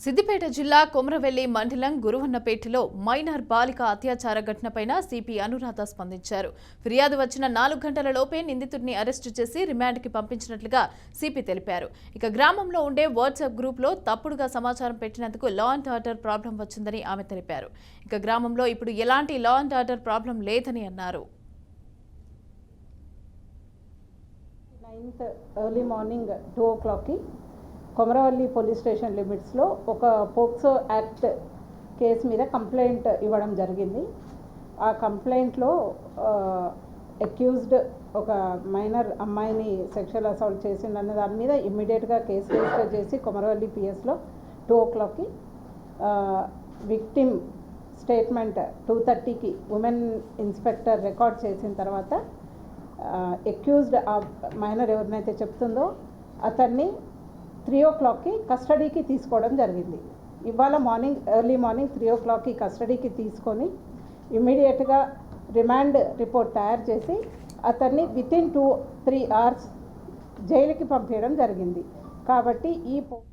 సిద్దిపేట జిల్లా కొమరవెల్లి మండలం గురువన్నపేటలో మైనర్ బాలిక అత్యాచార ఘటనపై సిపి అనురాధ స్పందించారు. ఫిర్యాదు వచ్చిన 4 గంటల లోపే నిందితుడిని అరెస్టు చేసి రిమాండ్కి పంపించినట్లుగా సిపి తెలిపారు. ఇక గ్రామంలో ఉండే వాట్సాప్ గ్రూప్లో తప్పుడుగా సమాచారం పెట్టినందుకు లా అండ్ ఆర్డర్ ప్రాబ్లం వచ్చిందని ఆమె తెలిపారు. ఇక గ్రామంలో ఇప్పుడు ఎలాంటి లా అండ్ ఆర్డర్ ప్రాబ్లం లేదని అన్నారు. 9th ఎర్లీ మార్నింగ్ 2 o'clockకి కొమరవల్లి పోలీస్ స్టేషన్ లిమిట్స్లో ఒక పోక్సో యాక్ట్ కేసు మీద కంప్లైంట్ ఇవ్వడం జరిగింది. ఆ కంప్లైంట్లో అక్యూజ్డ్ ఒక మైనర్ అమ్మాయిని సెక్షువల్ అసాల్ట్ చేసిందన్న దాని మీద ఇమ్మీడియట్గా కేసు రిజిస్టర్ చేసి కొమరవల్లి పిఎస్లో 2 o'clockకి విక్టిమ్ స్టేట్మెంట్ 2:30కి ఉమెన్ ఇన్స్పెక్టర్ రికార్డ్ చేసిన తర్వాత అక్యూజ్డ్ ఆ మైనర్ ఎవరినైతే చెప్తుందో అతన్ని 3 o'clockకి కస్టడీకి తీసుకోవడం జరిగింది. ఇవాళ ఎర్లీ మార్నింగ్ 3 o'clockకి కస్టడీకి తీసుకొని ఇమ్మీడియట్గా రిమాండ్ రిపోర్ట్ తయారు చేసి అతన్ని వితిన్ 2-3 hours జైలుకి పంపించడం జరిగింది. కాబట్టి